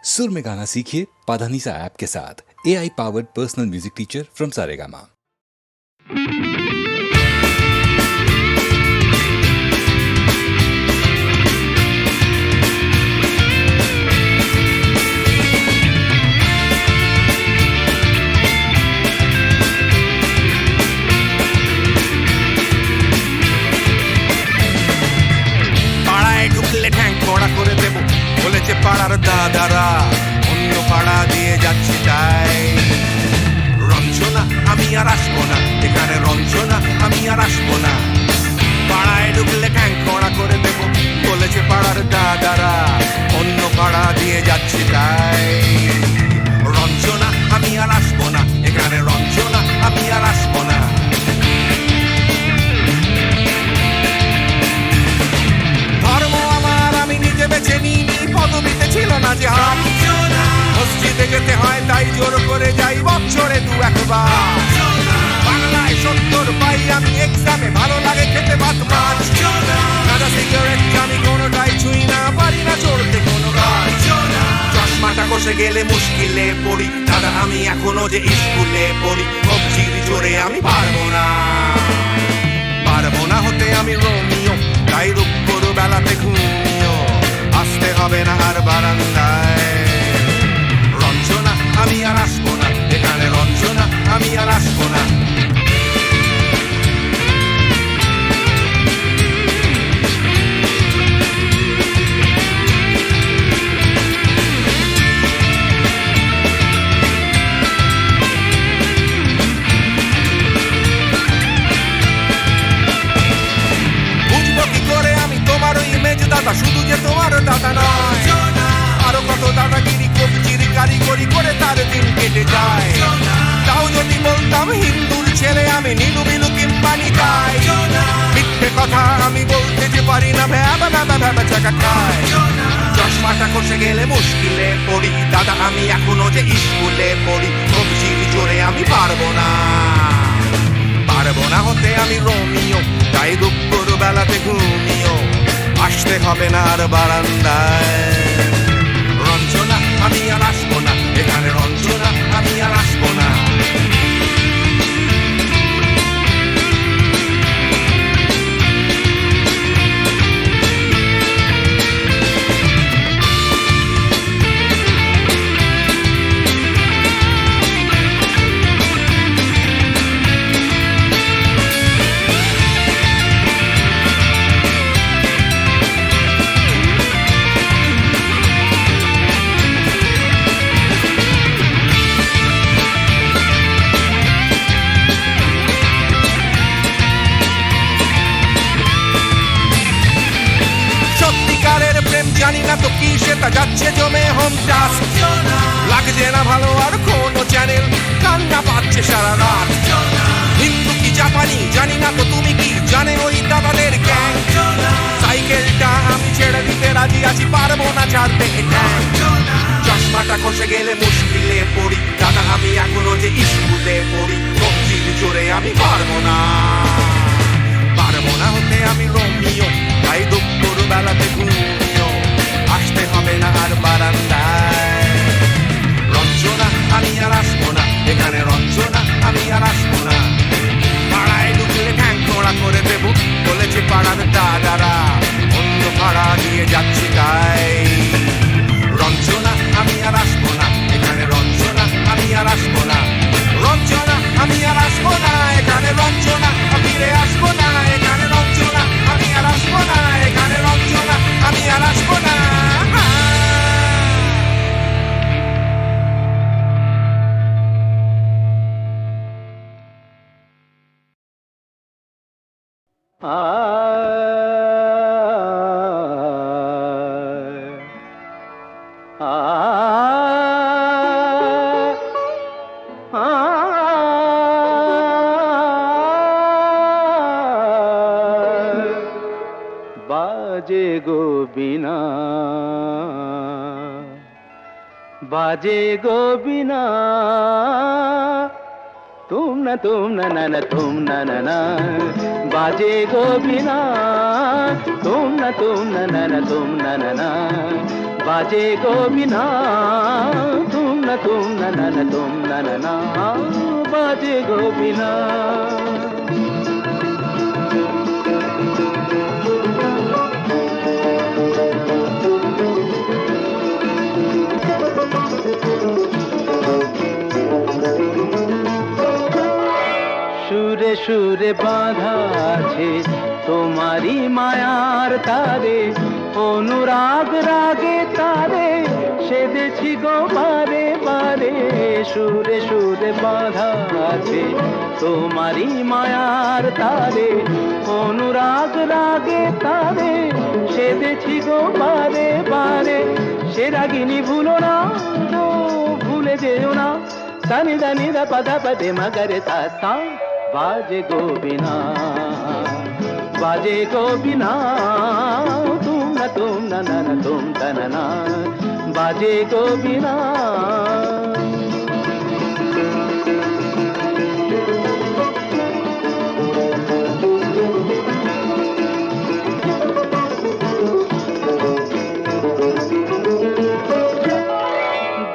सुर में गाना सीखिए पाधानीसा ऐप के साथ। AI powered personal music teacher from Saregama. পাড়ায় ঢুকলে ঠ্যাং কড়া করে দেব বলেছে পাড়ার দাদারা, অন্য পাড়া দিয়ে যাচ্ছি তাই। রঞ্জনা আমি আর আসবো না, এখানে রঞ্জনা আমি আর আসবো না। পাড়ায় ঢুকলে ঠ্যাং কড়া করে দেব বলেছে পাড়ার দাদারা, অন্য পাড়া দিয়ে যাচ্ছি তাই। রঞ্জনা আমি আর আসবো না, এখানে রঞ্জনা আমি আর আসবো না। ধর্ম আমার আমি নিজে বেছে নিইনি, পদবিতে ছিল না যে হাত। মসজিদে যেতে হয় তাই জোর করে যাই বছরে দু একবার। বাংলায় 70 পাই আমি এক্সামে, ভালো লাগে খেতে ভাত মাছ। গাঁজা সিগারেট আমি কোনোটাই ছুঁই না, পারি না চড়তে কোনো গাছ। চশমাটা কষে গেলে মুশকিলে পড়ি, দাদা আমি এখনো যে স্কুলে পড়ি। কবজির জোরে আমি পারবো না, পারবো না হতে আমি রোমিও, তাই দুপুর বেলাতে ঘুমিও আসতে হবে না আর বারান্দায়। রঞ্জনা আমি আর আসবো না, এখানে রঞ্জনা আমি আর আসবো না। দাদা শুধু যে তোমার দাদা নয়, আরো কত দাদাগিরি কবজির কারিগরি করে তার দিন কেটে যায়। তাও যদি বলতাম হিন্দুর ছেলে আমি, নীলু বিলু কিংবা নিতাই। মিথ্যে কথা আমি বলতে যে পারি না, ভ্যাবা ভ্যাবা ভ্যাবা চাকা খায়। চশমাটা খসে গেলে মুশকিলে পড়ি, দাদা আমি এখনো যে স্কুলে পড়ি। কবজির জোরে আমি পারবো না, পারবো না হতে আমি রোমিও, তাই দুপুর বেলাতে ঘুমিও আসতে হবে না আর বারান্দায়। রঞ্জনা আমি আর আসবো না, এখানে রঞ্জনা আমি আর আসবো না। জানি না তো কি সেটা যাচ্ছে জমে হোম টাস্ক। লাগছে না ভালো আর কোনো চ্যানেল, কান্না পাচ্ছে সারা রাত। হিন্দু কি জাপানি জানি না তো তুমি কি জানে ওই দাদাদের গ্যাং। সাইকেলটা আমি ছেড়ে দিতে রাজি আছি, পারবো না ছাড়তে গ্যাং। চশমাটা খসে গেলে মুশকিলে পড়ি, দাদা আমি এখনো যে স্কুলে পড়ি। কবজির জোরে আমি পারবো না, পারবো না হতে আমি রোমিও, তাই দুপুর বেলাতে ঘুমিও আসতে হবে না আর বারান্দায়। রঞ্জনা আমি আর আসবো না, এখানে রঞ্জনা আমি আর আসবো না। পাড়ায় ঢুকলে ঠ্যাং কড়া করে দেব বলেছে পাড়ার দাদারা, অন্য পাড়া দিয়ে যাচ্ছি তাই। রঞ্জনা আমি আর আসবো না, এখানে রঞ্জনা আমি আর আসবো না। রঞ্জনা আমি আর আসবো না, এখানে রঞ্জনা ফিরে আসবো না। এখানে রঞ্জনা আমি আর আসবো না, এখানে রঞ্জনা আমি আর আসবো না। बाजे गो बिना, बाजे गो बिना, तुम न तुम न बाजे गो बिना, तुम न तुम न तुम न বাজে গো বিনা তুম না তুম না না না তুম না না না বাজে গো বিনা সুরে সুরে বাঁধা আছে তোমারি মায়ার তারে অনুরাগ রাগে তারে সেদেছি গো বারে বারে সুরে সুরে বাঁধা আছে তোমারি মায়ার তারে অনুরাগ রাগে তারে সেদেছি গো বারে বারে সে রাগিনী ভুলো না গো ভুলে যেও না সানি দানি দা পদা পদে মগরে সা সা বাজে গো বিনা বাজে গো বিনা তুম না না না তুম তা না না বাজে গো বিনা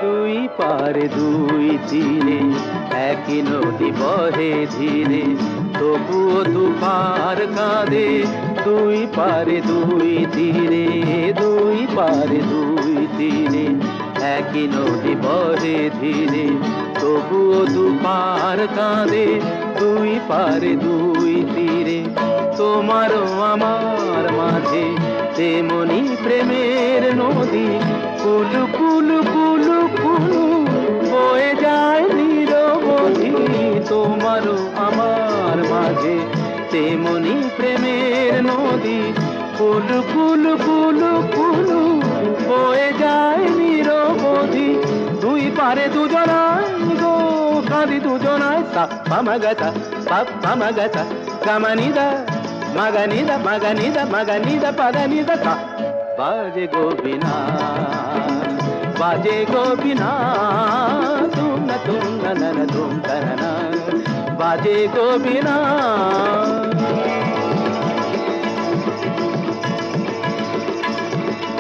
দুই পারে দুই তীরে একই নদী বহে ধীরে তবুও দুপার কাঁদে দুই পারে দুই তীরে দুই পারে দুই তীরে একই নদী বহে ধীরে তবুও দুপার কাঁদে দুই পারে দুই তীরে তোমারও আমার মাঝে তেমনি প্রেমের নদী কুলু কুলু কুলু কুলু বয়ে যায় নিরবধি তোমারও আমার মাঝে তেমনি প্রেমের নদী কুলু কুলু কুলু কুলু বয়ে যায় নিরবধি দুই পারে দুজনায় গো কাঁদি দুজনায় সা পামাগাতা পাপ পামাগাতা কামানিদা মাগানিদা মাগানিদা মাগানিদা পাগানিদা সা বাজে গো বিনা বাজে গো বিনা তুম না না না তুম তা না না বাজে গো বিনা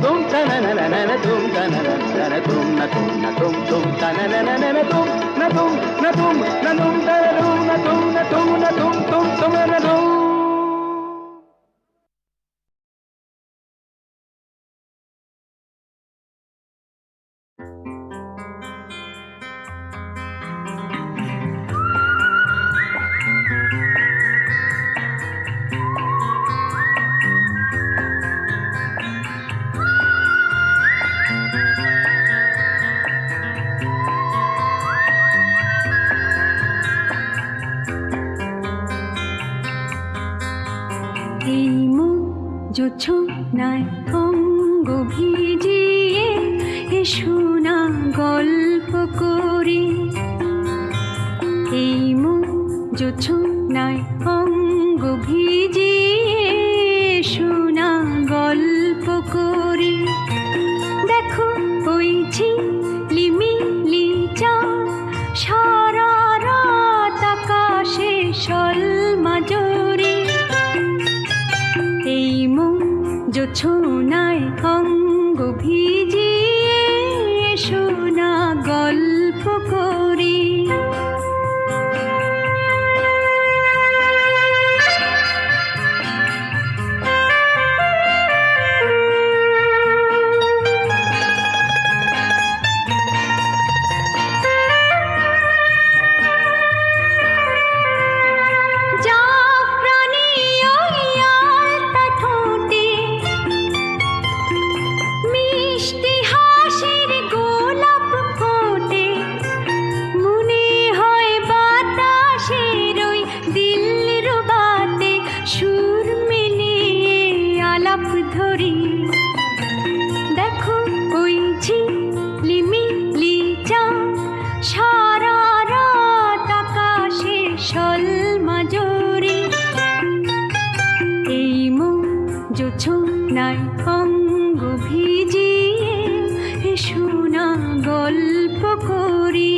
तुम ता ना ना ना ना तुम ता ना ना ना तुम ना तुम ता ना ना ना ना तुम ना तुम ना तुम ना तुम ता ना तुम ना तुम ना तुम तुम ना तुम জোছনায় অঙ্গ ভিজিয়ে এসো না গল্প করি এই মন জোছনায় অঙ্গ ভিজিয়ে এসো না গল্প করি দেখো ওই ঝিলিমিলি চাঁদ সারা রাত আকাশে সলমাজরি এই মন জোছনায় অঙ্গ ভিজিয়ে এসো না গল্প করি জোছনায় অঙ্গ ভিজিয়ে এসো না গল্প করি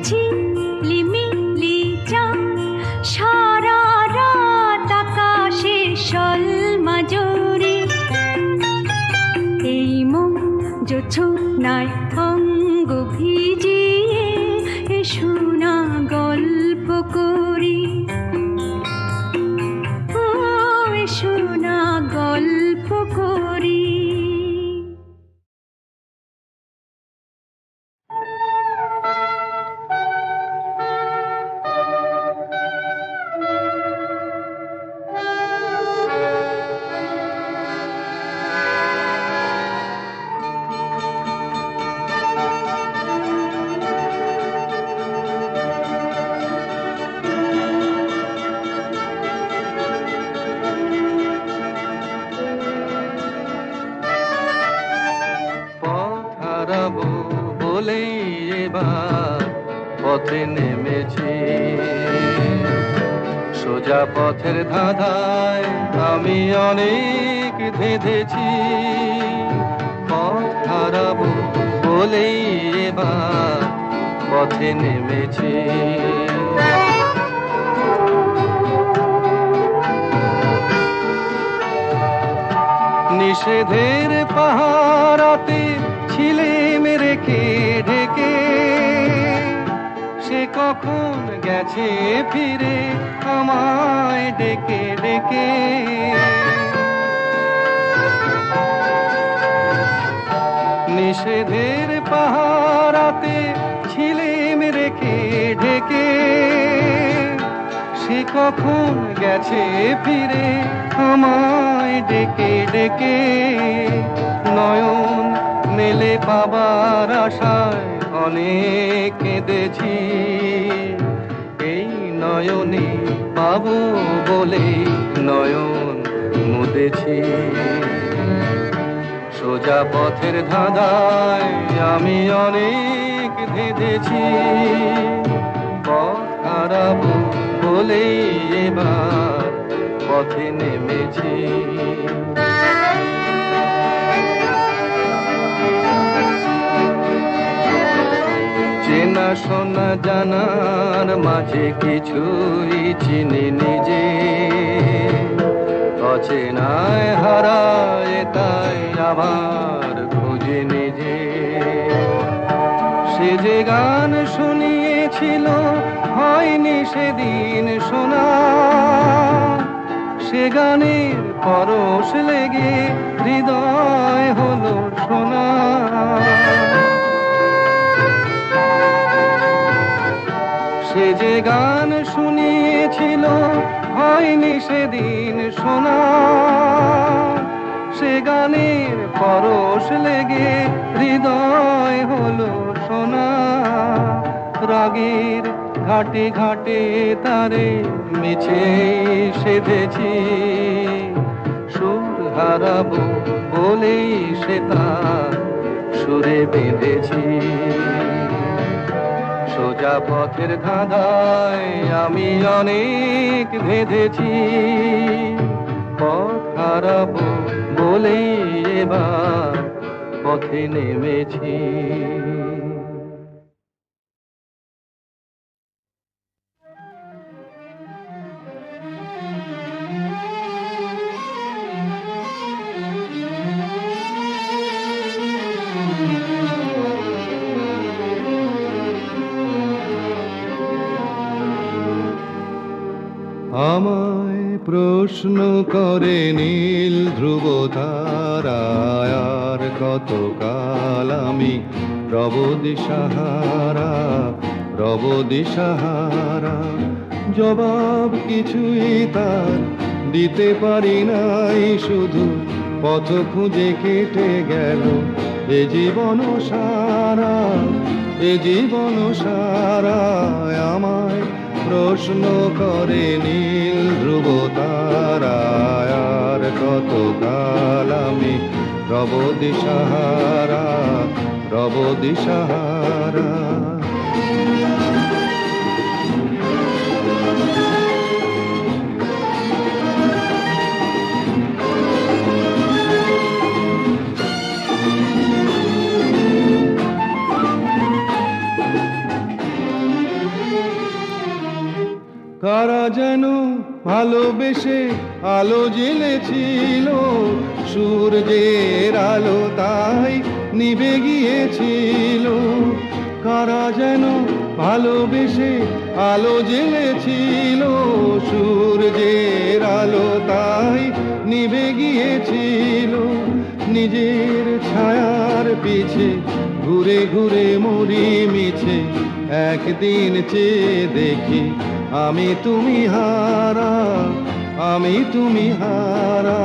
ঝিলিমিলি চাঁদ সারা রাত আকাশে সলমাজরে, এই মন জোছনায় অঙ্গ ভিজিয়ে এসো না গল্প করি, ও এসো না গল্প করি। হারাবো বলেই এবার পথে নেমেছি, সোজা পথের ধাঁধায় আমি অনেক ধেঁধেছি। পথ হারাবো বলেই এবার পথে নেমেছি, নিষেধের পাহারাতে ছিলেম রেখে ঢেকে, সে কখন গেছে ফিরে আমায় ডেকে ডেকে। নিষেধের পাহারাতে ছিলেম রেখে ঢেকে, সে কখন গেছে ফিরে আমায় ডেকে ডেকে। নয়ন মেলে পাবার আশায় অনেক কেঁদেছি, এই নয়নে পাবো বলে নয়ন মুদেছি। সোজা পথের ধাঁধায় আমি অনেক ধেঁধেছি, পথ হারাবো বলেই এবার পথে নেমেছি। চেনা শোনা জানার মাঝে কিছুই চিনি নিজে, অচেনায় হারায় তাই আবার খুঁজে নিজে। সে যে গান শুনিয়েছিল হয়নি সেদিন শোনা, সে গানের পরশ লেগে হৃদয় হলো শোনা। সে যে গান শুনিয়েছিল হয়নি সেদিন শোনা, সে গানের পরশ লেগে হৃদয় হলো শোনা। রাগের ঘাটে ঘাটে তারে মিছে সেধেছি, সুর হারাবো বলেই সে তার সুরে বেঁধেছি। সোজা পথের ধাঁধায় আমি অনেক ধেঁধেছি, পথ হারাবো বলেই এবার পথে নেমেছি। আমায় প্রশ্ন করে নীল ধ্রুব তারায়, আর কতকাল আমি রব দিশাহারা রব দিশাহারা। জবাব কিছুই তার দিতে পারি নাই, শুধু পথ খুঁজে কেটে গেল এ জীবন সারা এ জীবন সারা। আমায় প্রশ্ন করে নীল ধ্রুব তারায়, আর কতকাল আমি রব দিশাহারা রব দিশাহারা। কারা যেন ভালোবেসে আলো জ্বেলেছিল, সূর্যের আলো তাই নিভে গিয়েছিল। কারা যেন ভালোবেসে আলো জ্বেলেছিল, সূর্যের আলো তাই নিভে গিয়েছিল। নিজের ছায়ার পিছে ঘুরে ঘুরে মরি মিছে, একদিন চেয়ে দেখি আমি তুমি হারা, আমি তুমি হারা।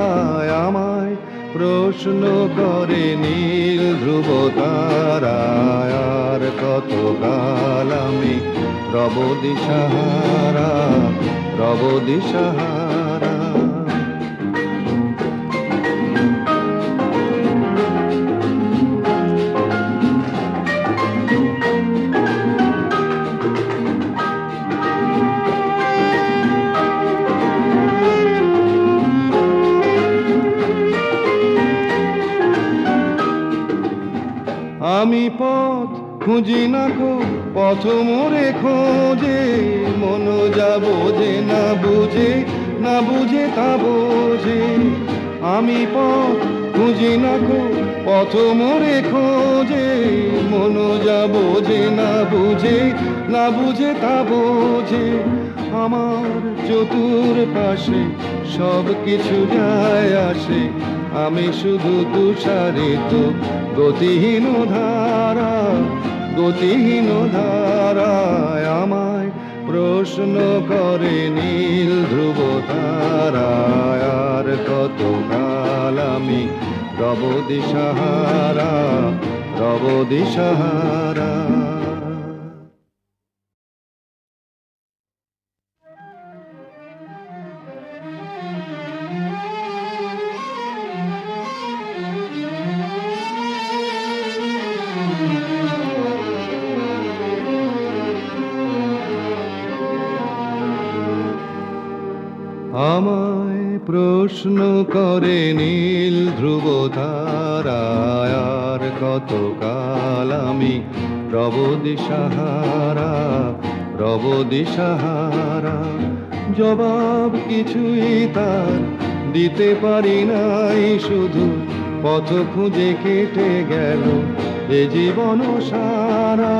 আমায় প্রশ্ন করে নীল ধ্রুব তারা, আর কত কাল আমি রব দিশাহারা, রব দিশাহারা। আমি পথ খুঁজি না কো, পথ মোরে খোঁজে, মন যা বোঝে না বুঝে, না বুঝে তা বোঝে। আমি পথ খুঁজি না কো, পথ মোরে খোঁজে, মন যা বোঝে না বুঝে, না বুঝে তা বোঝে। আমার চতুর পাশে সব কিছু যায় আসে, আমি শুধু তুষারিত গতিহীন ধারা, গতিহীন ধারায়। আমায় প্রশ্ন করে নীল ধ্রুব তারা, আর কত কাল আমি রব দিশাহারা, রব দিশাহারা। আমায় প্রশ্ন করে নীল ধ্রুব তারা, আর কত কাল আমি রব দিশাহারা, রব দিশাহারা। জবাব কিছুই তার দিতে পারি নাই, শুধু পথ খুঁজে কেটে গেল এ জীবন সারা,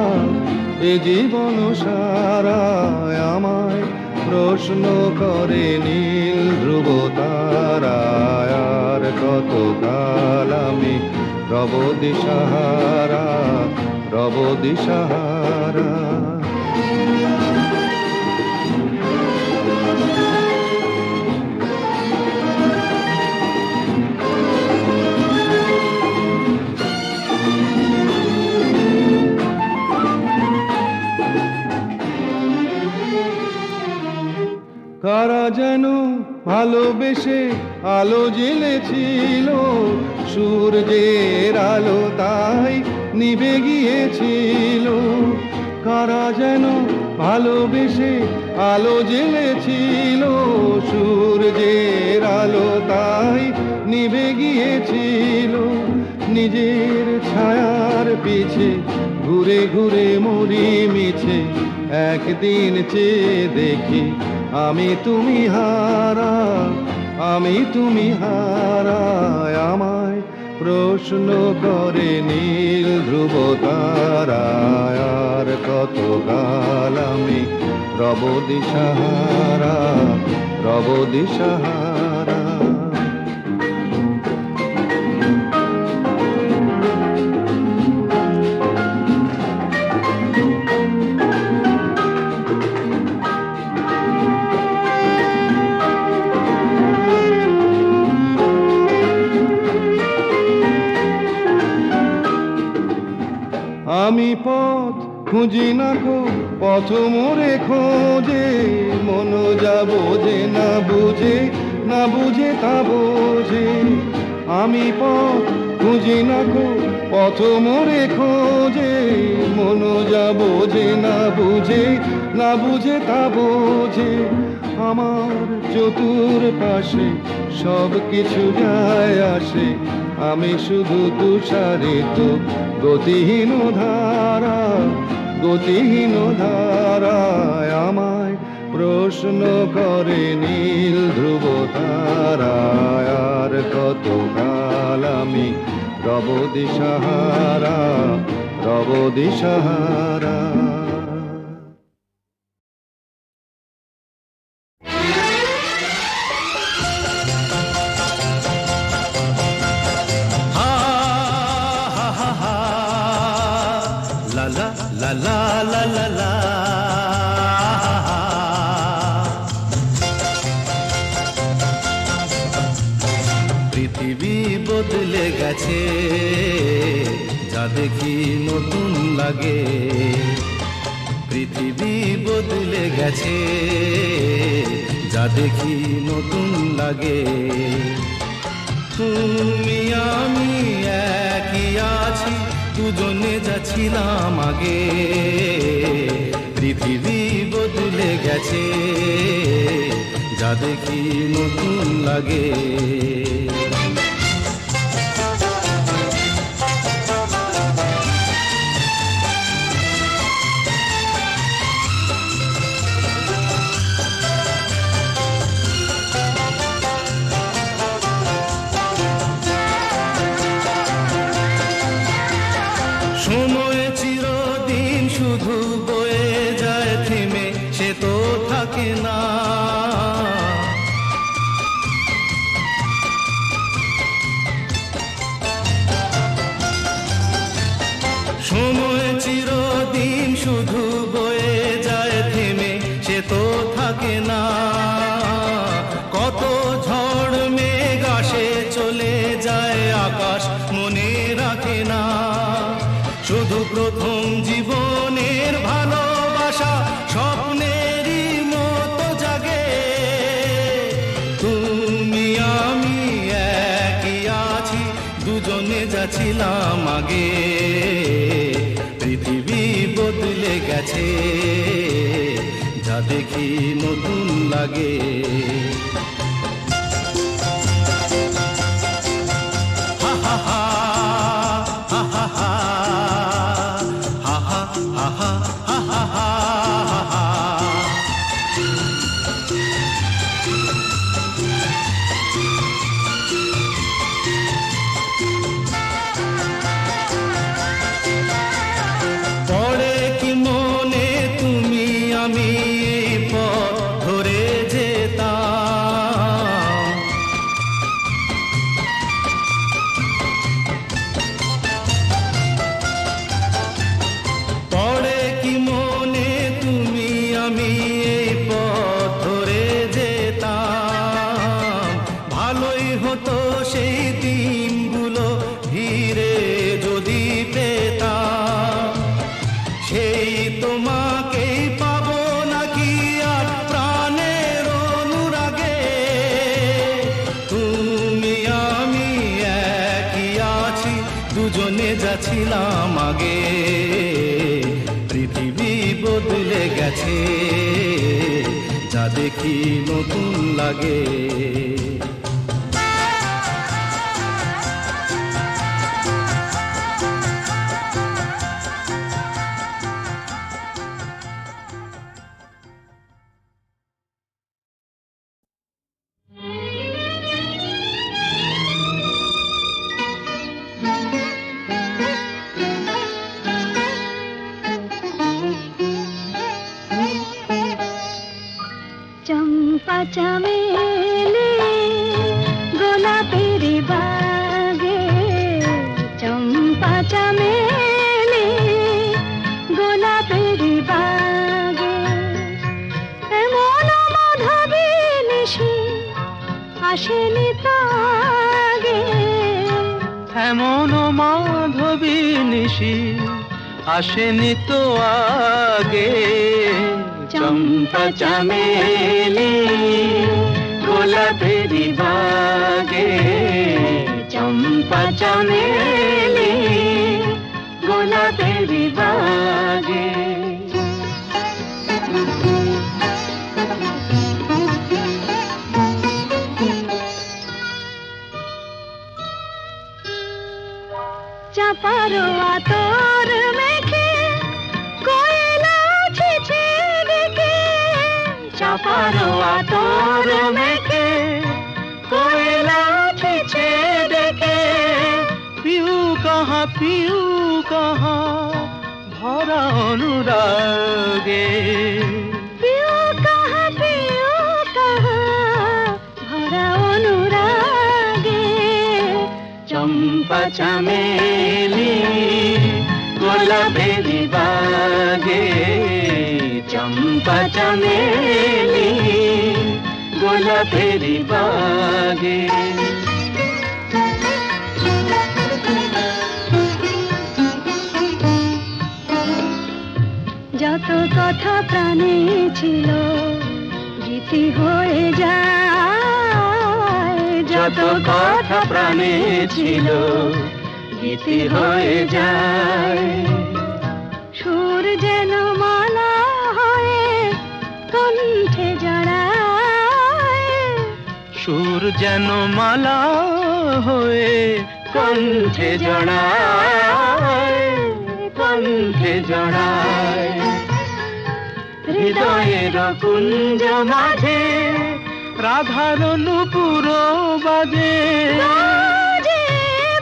এ জীবন সারা। আমায় প্রশ্ন করে নীল ধ্রুব তারা, আর কত কাল আমি রব দিশাহারা, রব দিশাহারা। কারা যেন ভালোবেসে আলো জ্বেলেছিল, সূর্যের আলো তাই নিভে গিয়েছিল। কারা যেন ভালোবেসে আলো জ্বেলেছিল, সূর্যের আলো তাই নিভে গিয়েছিল। নিজের ছায়ার পিছে ঘুরে ঘুরে মরি মিছে, একদিন চেয়ে দেখি আমি তুমি হারা, আমি তুমি হারা। আমায় প্রশ্ন করে নীল ধ্রুব তারা, আর কত কাল আমি রব দিশাহারা, রব দিশাহারা। আমি পথ খুঁজি না কো, পথ মোরে খোঁজে, মন যা বোঝে না বুঝে, না বুঝে তা বোঝে। আমি পথ খুঁজি না কো, পথ মোরে খোঁজে, মন যা বোঝে না বুঝে, না বুঝে তা বোঝে। আমার চতুর পাশে সব কিছু যায় আসে, আমি শুধু তুষারিত গতিহীন ধারা, গতিহীন ধারায়। আমায় প্রশ্ন করে নীল ধ্রুব তারায়, আর কত কাল আমি রব দিশাহারা, রব দিশাহারা। La la la la la. পৃথিবী বদলে গেছে, যা দেখি নতুন লাগে। পৃথিবী বদলে গেছে, যা দেখি নতুন লাগে। তুমি আমি একই আছি, দুজনে যাচ্ছিলাম আগে। পৃথিবী বদলে গেছে, যা দেখি নতুন লাগে। সময় চিরদিন শুধু বয়ে যায় থেমে, সে তো থাকে না। সময় চিরদিন শুধু বয়ে যায় থেমে, সে তো থাকে না। কত ঝড় মেঘ আসে চলে যায়, আকাশ মনে রাখে না। শুধু প্রথম জীবনের ভালোবাসা স্বপ্নেরই মতো জাগে। তুমি আমি একই আছি, দুজনে যাচ্ছিলাম আগে। পৃথিবী বদলে গেছে, যা দেখি নতুন লাগে। হা হা হা হা হা হা। পড়ে কি মনে তুমি আমি এই পথ ধরে যেতাম। পড়ে কি মনে তুমি আমি এই পথ ধরে যেতাম। ভালোই হতো সেই দিনগুলো ধীরে যদি পেতাম। সেই তোমাকেই পাবো নাকি আর প্রাণের অনুরাগে। তুমি আমি একই আছি, দুজনে যাচ্ছিলাম আগে। পৃথিবী বদলে গেছে, যা দেখি নতুন লাগে। চম্পা চামেলি গোলাপের বাগে, চম্পা চামেলি গোলাপের বাগে। এমন মাধবী নিশি আসেনি তো আগে। এমন মাধবী নিশি আসেনি তো আগে। চম্পা চামেলি গোলাপের বাগে, চম্পা চামেলি গোলাপের বাগে। চাপার আতর মেখে কোয়েলা ছিছে ডেকে, পারো আতর মেখে কোয়েলা ছিছে ডেকে পিউ কাহা ভরা অনুরাগে পিউ কাহা ভরা অনুরাগে চম্পা চামেলি গোলাপেরি বাগে চম্পা চামেলি গোলাপেরি বাগে যত কথা প্রাণে ছিল গীতি হয়ে যায়, যত কথা প্রাণে ছিল গীতি হয়ে যায় সুর যেন মালা হয়ে কণ্ঠে জড়ায়, সুর যেন মালা হয়ে কণ্ঠে জড়ায় কণ্ঠে জড়ায় হৃদয়ের কুঞ্জ মাঝে রাধার নূপুর বাজে বাজে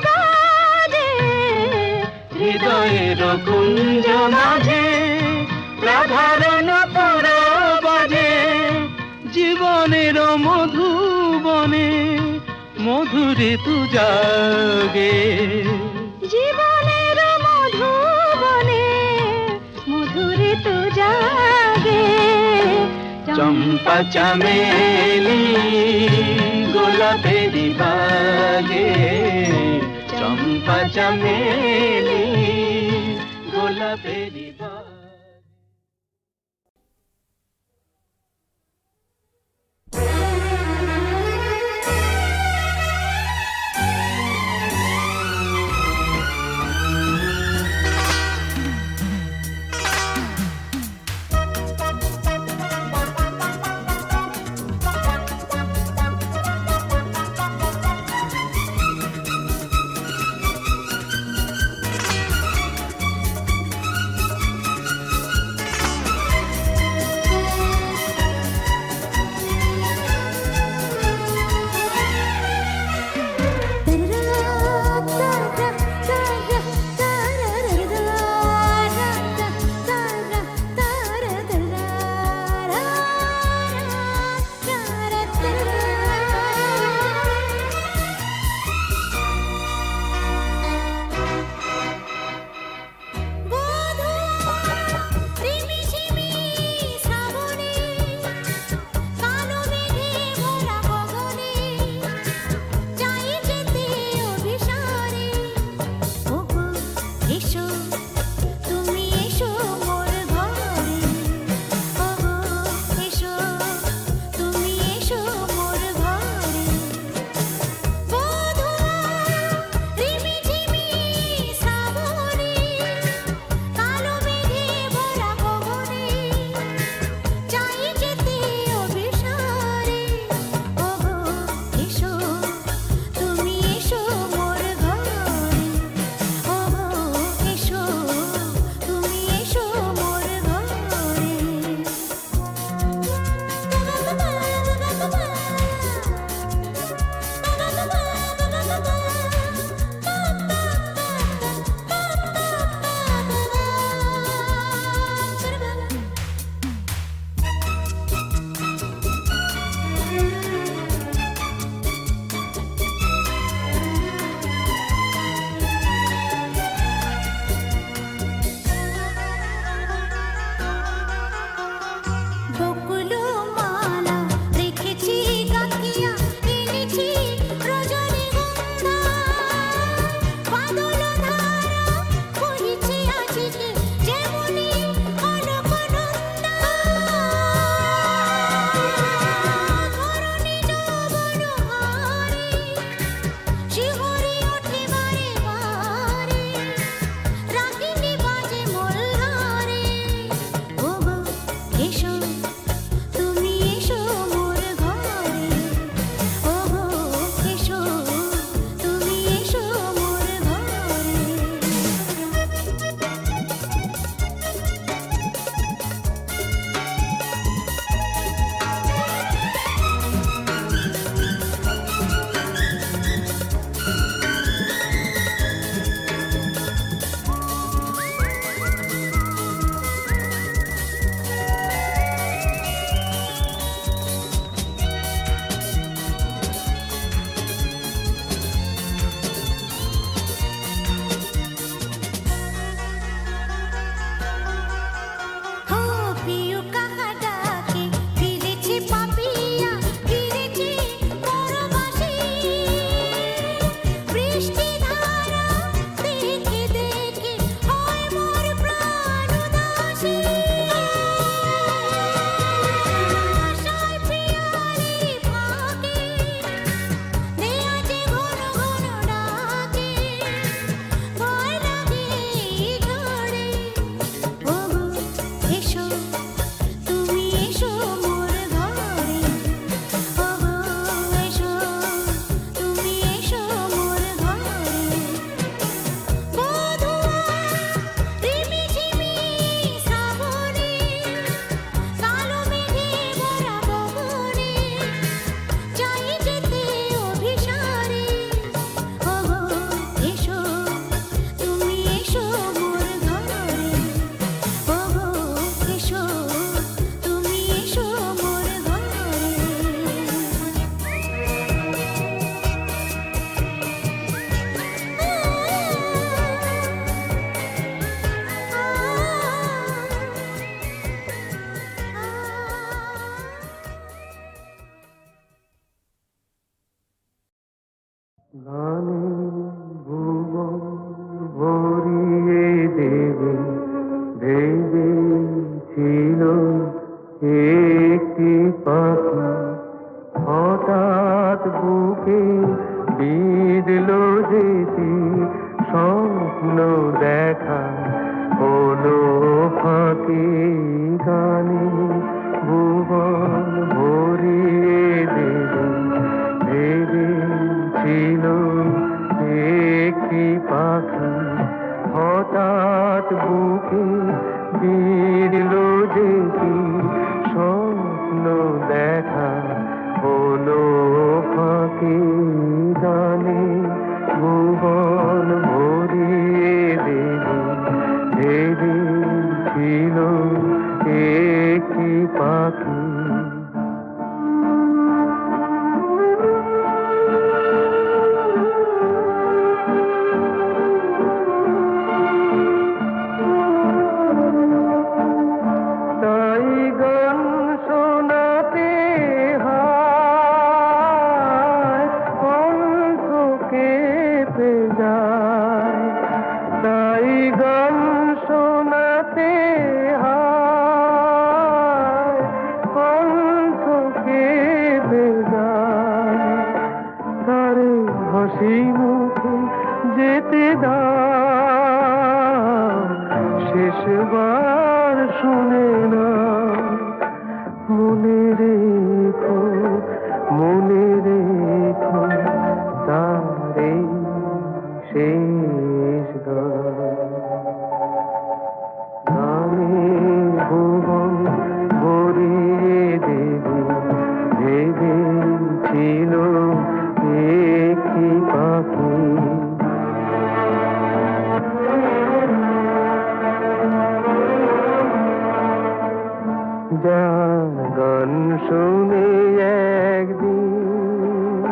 বাজে হৃদয়ের কুঞ্জ মাঝে রাধার নূপুর বাজে জীবনের মধুবনে মধুরে তু জাগে জীবনের মধুবনে মধুরে তো জাগে চম্পা চামেলি গোলাপেরি বাগে চম্পা চামেলি গোলাপেরি বাগে গানে ভুবন ভরিয়ে দেবে ভেবেছিল একটি পাখি, হঠাৎ বুকে বিঁধল যেতি স্বপ্ন দেখা হলো ফাঁকি। গানে ভুবন ভরিয়ে দেবে ভেবেছিল একটি পাখি, হঠাৎ বুকে বিঁধল যেতি স্বপ্ন দেখা হলো ফাঁকি। গানে ভুবন ভরিয়ে দেবে ভেবেছিল একটি পাখি। তাই গান শোনাতে হয় কণ্ঠ কেঁপে যায়, তাই গান শোনাতে হয় কণ্ঠ কেঁপে যায়। তারে হাসি মুখে যেতে দাও, শেষবার শুনে না। মনে রেখো তারে শেষ গান। গানে ভুবন ভরিয়ে দেবে ভেবেছিল একটি পাখি। যার গান শুনে একদিন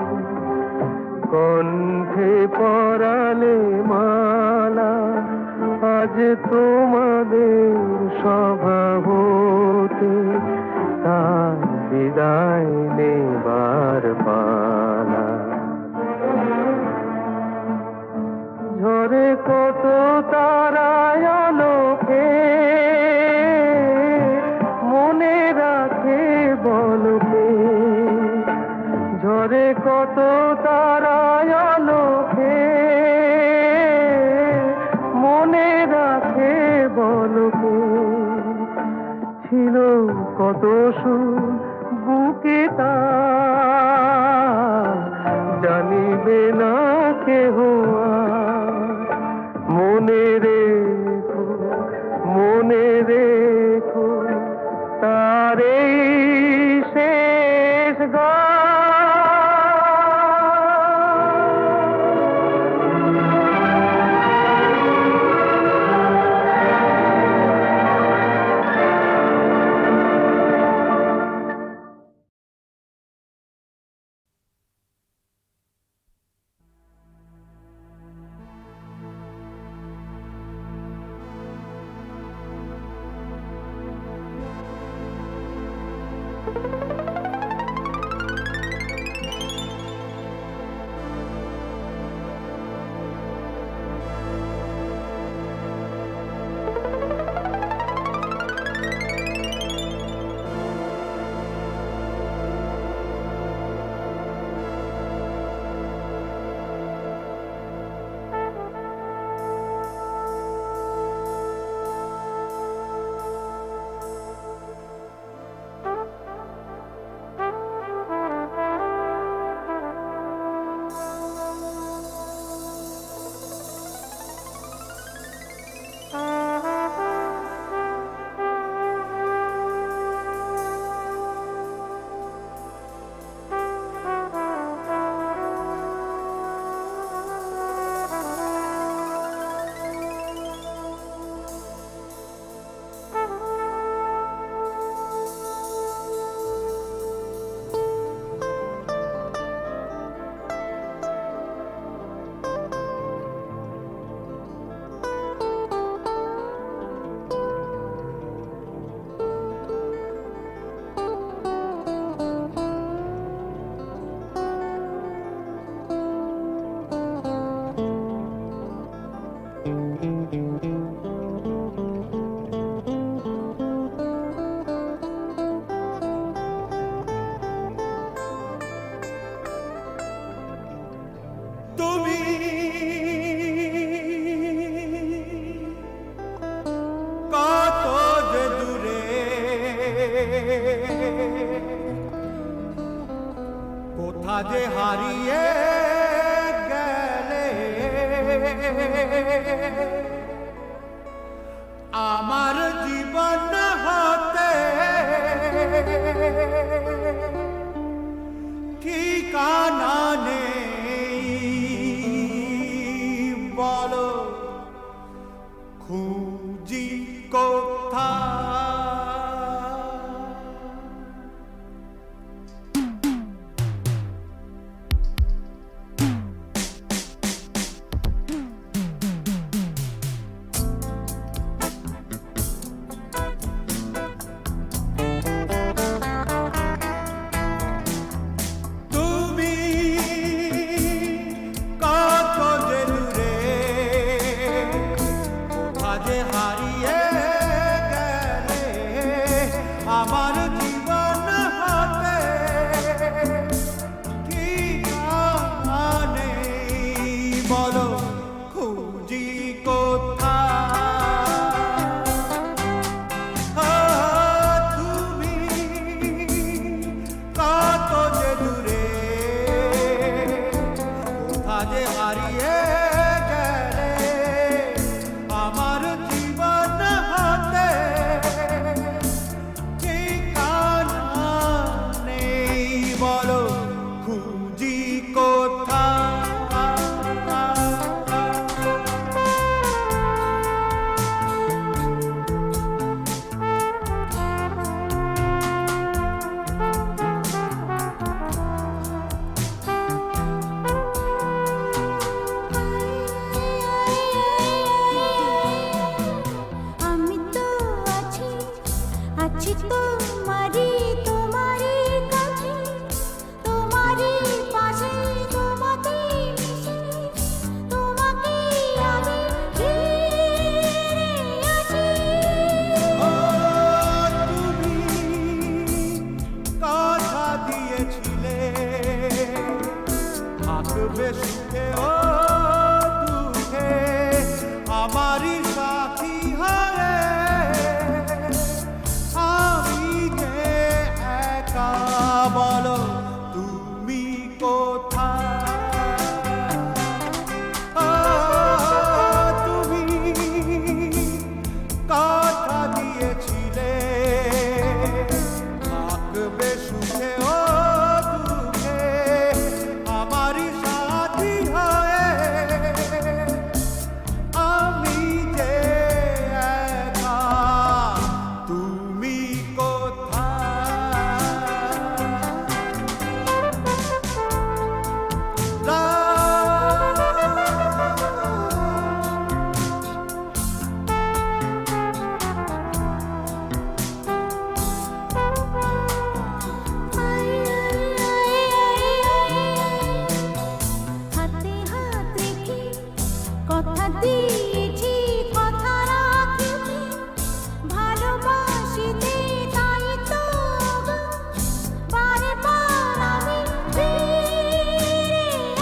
কণ্ঠে পরালে মালা, আজ তোমাদের স্বভাবতে তার বিদায় নেবার পালা। ঝরে কত তারায় আলোকে মনে রাখে বলকে, ঝরে কত তারায় আলোকে মনে রাখে বলকে। ছিল কত সুর বুকে তার জানিবে না কেহ আর। মনে রেখো তার এই শেষ গান। কোথা যে হারিয়ে গেলে আমার জীবন হতে ঠিকানা নেই বলো খুঁজি কোথায় হারিয়ে গেলে আমার জীবন হতে ঠিকানা নেই বলো খুঁজি কোথায় তুমি কত যে দূরে কোথা যে হারিয়ে গেলে আমার জীবন হতে ঠিকানা নেই বলো খুঁজি কোথায় আমি তো আছি আছি তোমারই তোমারই কাছে তোমারই পাশে তোমাকে মিশে তোমাকে আমি ফিরে আসি ও তুমি কথা দিয়েছিলে থাকবে সুখে ও দুঃখে আমারই সাথী হয়ে আমি যে একা বলো তুমি কোথায় তুমি কথা দিয়েছিলে থাকবে সুখে ও দুঃখে আমারই সাথী হয়ে আমি যে একা তুমি হাতে হাত রেখে কথা দিয়েছি কথা রাখিনি ভালোবাসিতে তাই তো গো বারে বার আমি ফিরে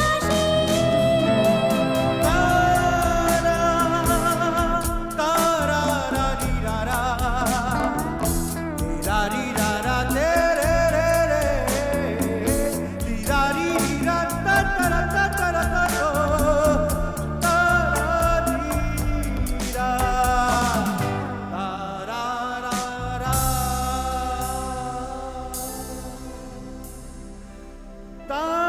আসি তা